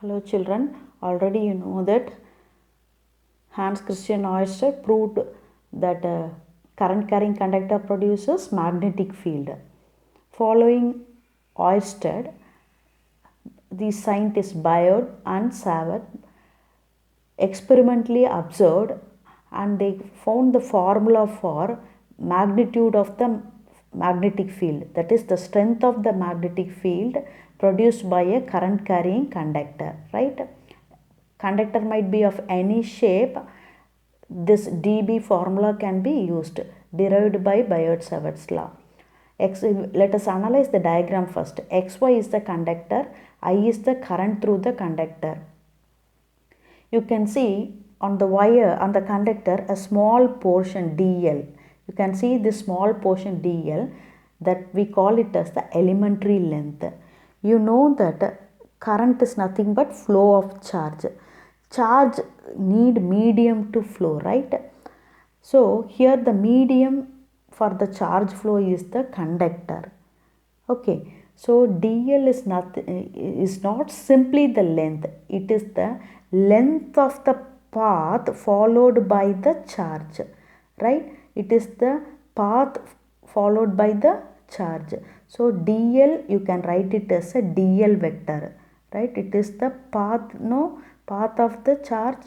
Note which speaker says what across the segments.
Speaker 1: Hello children, already you know that Hans Christian Ørsted proved that current carrying conductor produces magnetic field. Following Ørsted, the scientists Biot and Savart experimentally observed and they found the formula for magnitude of the magnetic field, that is the strength of the magnetic field produced by a current carrying conductor, right? Conductor might be of any shape. This dB formula can be used, derived by Biot-Savart's law. Let us analyze the diagram first. XY is the conductor, I is the current through the conductor. You can see on the wire, on the conductor, a small portion dl. You can see this small portion dl, that we call it as the elementary length. You know that current is nothing but flow of charge. Charge need medium to flow, right? So here the medium for the charge flow is the conductor. Okay, so dl is not simply the length, it is the length of the path followed by the charge, right? It is the path followed by the charge. So dl, you can write it as a dl vector, right? It is the path of the charge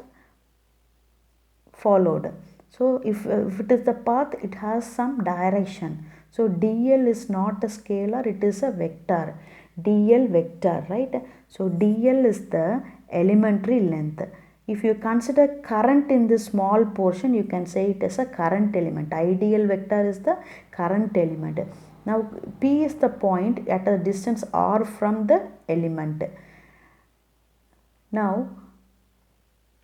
Speaker 1: followed. So if it is the path, it has some direction. So dl is not a scalar, it is a vector, dl vector, right? So dl is the elementary length. If you consider current in this small portion, you can say it is a current element. Ideal vector is the current element. Now P is the point at a distance r from the element. Now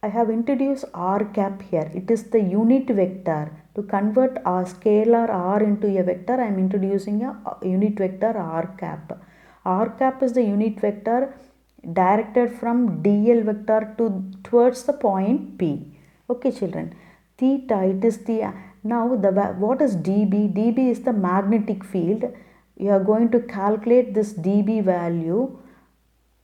Speaker 1: I have introduced r cap here. It is the unit vector. To convert a scalar r into a vector, I am introducing a unit vector r cap. R cap is the unit vector directed from dl vector towards the point P. Okay children. Theta, it is the, now the, what is dB? dB is the magnetic field. You are going to calculate this dB value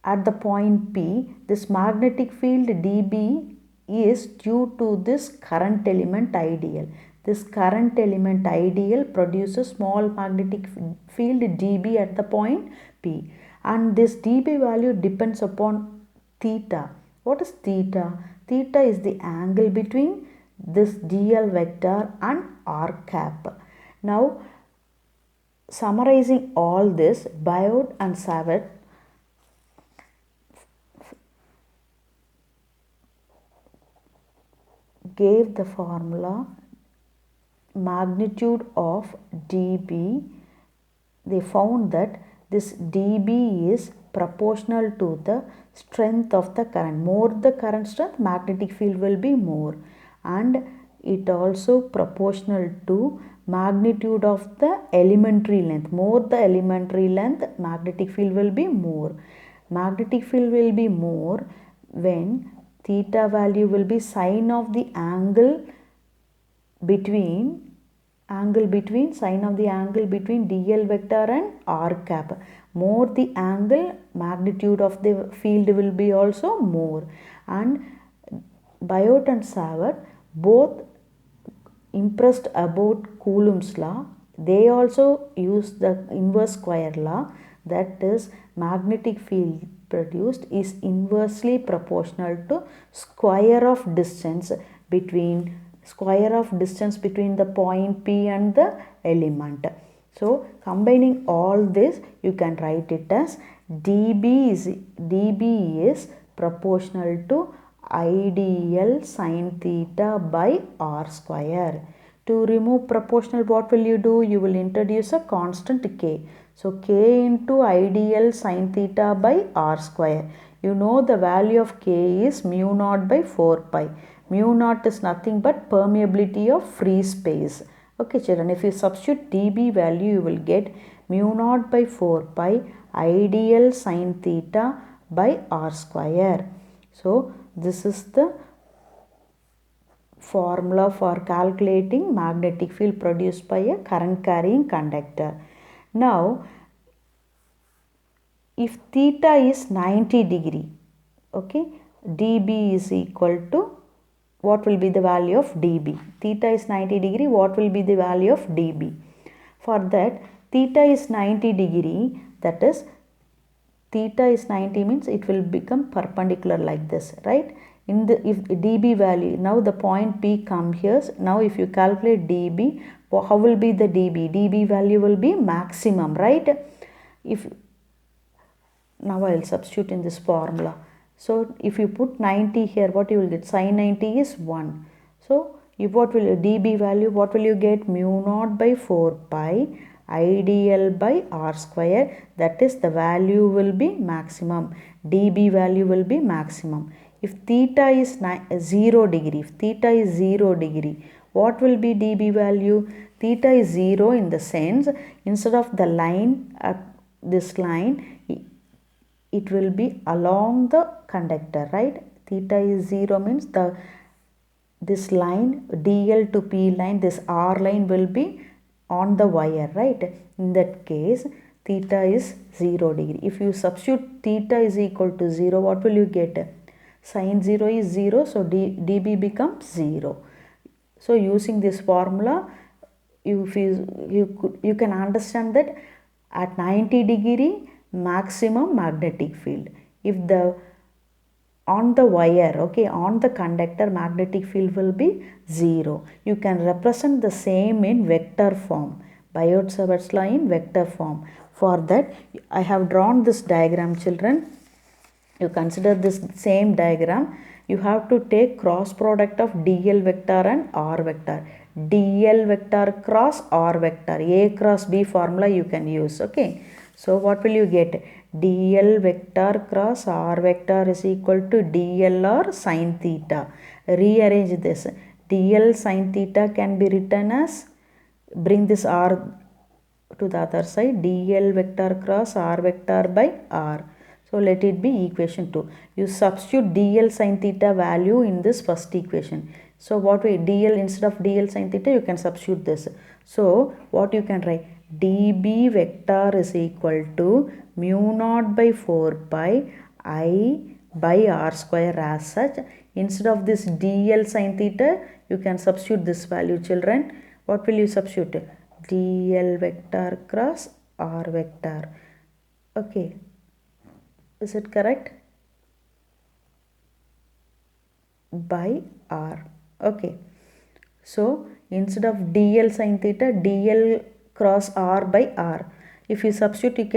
Speaker 1: at the point P. This magnetic field dB is due to this current element IDL. This current element IDL produces small magnetic field dB at the point P, and this dB value depends upon theta. What is theta? Theta is the angle between this dl vector and r cap. Now summarizing all this, Biot and Savart gave the formula magnitude of dB. They found that this dB is proportional to the strength of the current. More the current strength, magnetic field will be more, and it also proportional to magnitude of the elementary length. More the elementary length, magnetic field will be more. Magnetic field will be more when theta value will be sine of the angle between sine of the angle between dl vector and r cap. More the angle, magnitude of the field will be also more. And Biot and Savart both impressed about Coulomb's law. They also use the inverse square law, that is magnetic field produced is inversely proportional to square of distance between the point P and the element. So combining all this, you can write it as dB is proportional to IDL sine theta by r square. To remove proportional, what will you do? You will introduce a constant k. So k into IDL sine theta by r square. You know the value of k is mu naught by 4 pi. Mu naught is nothing but permeability of free space. Okay children, if you substitute dB value, you will get mu naught by 4 pi IDL sine theta by r square. So this is the formula for calculating magnetic field produced by a current carrying conductor. Now if theta is 90 degree, Okay, dB is equal to, what will be the value of dB? Theta is 90 degree, what will be the value of dB? For that, theta is 90 degree, that is theta is 90 means it will become perpendicular like this, right? In the, if dB value, now the point P come here, now if you calculate dB, how will be the dB? dB value will be maximum, right? If now I will substitute in this formula. So if you put 90 here, what you will get? Sin 90 is 1. So if what will dB value, what will you get? Mu naught by 4 pi IDL by R square, that is the value will be maximum. dB value will be maximum. If theta is 0 degree, if theta is 0 degree, what will be dB value? Theta is 0 in the sense, instead of the line, this line, it will be along the conductor, right? Theta is 0 means this line DL to P line, this R line will be on the wire, right? In that case, theta is 0 degree. If you substitute theta is equal to 0, what will you get? Sin 0 is 0, so dB becomes 0. So using this formula, you can understand that at 90 degree maximum magnetic field. If the on the wire, okay, on the conductor, magnetic field will be 0. You can represent the same in vector form. Biot-Savart's law in vector form. For that, I have drawn this diagram, children. You consider this same diagram. You have to take cross product of dl vector and r vector. dl vector cross r vector. A cross B formula you can use, okay. So what will you get? dl vector cross r vector is equal to dl r sin theta. Rearrange this. dl sin theta can be written as, bring this r to the other side, dl vector cross r vector by r. So let it be equation 2. You substitute dl sin theta value in this first equation. So what way? dl, instead of dl sin theta, you can substitute this. So what you can write? dB vector is equal to mu naught by 4 pi I by r square as such. Instead of this dl sin theta, you can substitute this value, children. What will you substitute? dl vector cross r vector. Okay. Is it correct? By r. Okay. So instead of dl sin theta, dl cross r by r. If you substitute,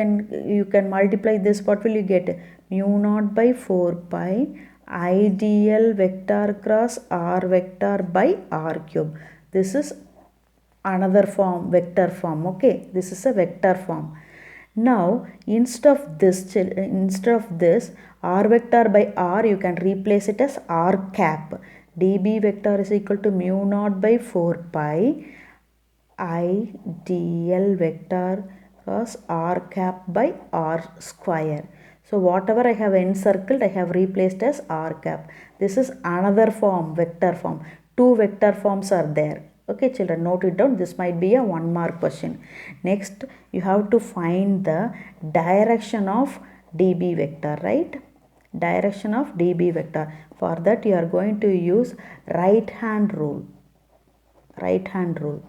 Speaker 1: you can multiply this. What will you get? Mu naught by 4 pi IDL vector cross r vector by r cube. This is another form, vector form. Okay, this is a vector form. Now instead of this r vector by r, you can replace it as r cap. dB vector is equal to mu naught by 4 pi I dl vector cross r cap by r square. So whatever I have encircled, I have replaced as r cap. This is another form, vector form. Two vector forms are there. Okay, children, note it down. This might be a 1 mark question. Next, you have to find the direction of dB vector, right? Direction of dB vector. For that, you are going to use right hand rule. Right hand rule.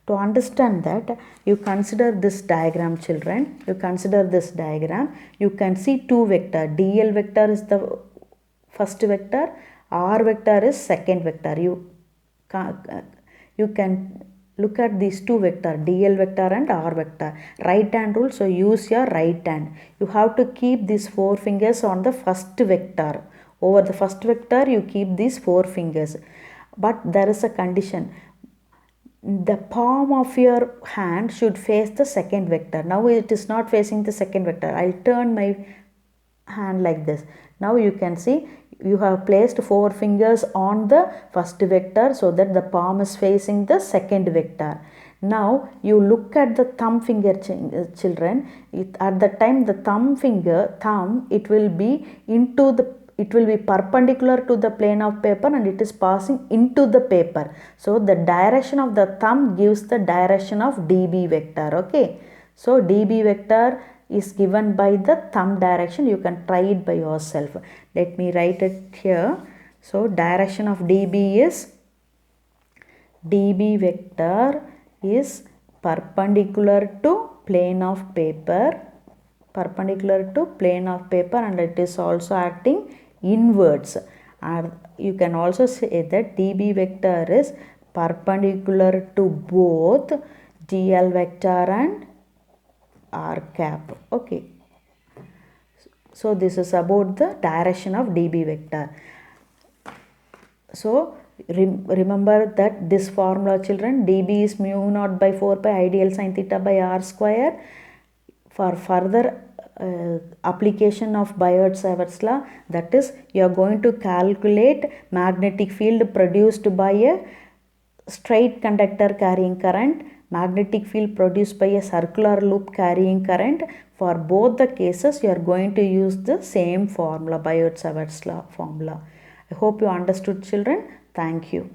Speaker 1: To understand that, you consider this diagram, children. You consider this diagram. You can see two vector. dl vector is the first vector. R vector is second vector. You can look at these two vector, dl vector and r vector. Right hand rule, so use your right hand. You have to keep these 4 fingers on the first vector. Over the first vector, you keep these 4 fingers. But there is a condition. The palm of your hand should face the second vector. Now it is not facing the second vector. I'll turn my hand like this. Now you can see you have placed 4 fingers on the first vector so that the palm is facing the second vector. Now you look at the thumb finger, children. At the time the thumb, it will be perpendicular to the plane of paper and it is passing into the paper. So the direction of the thumb gives the direction of dB vector. Okay. So dB vector is given by the thumb direction. You can try it by yourself. Let me write it here. So direction of dB is, dB vector is perpendicular to plane of paper, perpendicular to plane of paper, and it is also acting inwards. And you can also say that dB vector is perpendicular to both dl vector and r cap. Okay. So this is about the direction of dB vector. So remember that this formula, children, dB is mu naught by 4 pi ideal sin theta by r square. For further application of Biot-Savart's law, that is, you are going to calculate magnetic field produced by a straight conductor carrying current, magnetic field produced by a circular loop carrying current. For both the cases, you are going to use the same formula, Biot-Savart's law formula. I hope you understood, children. Thank you.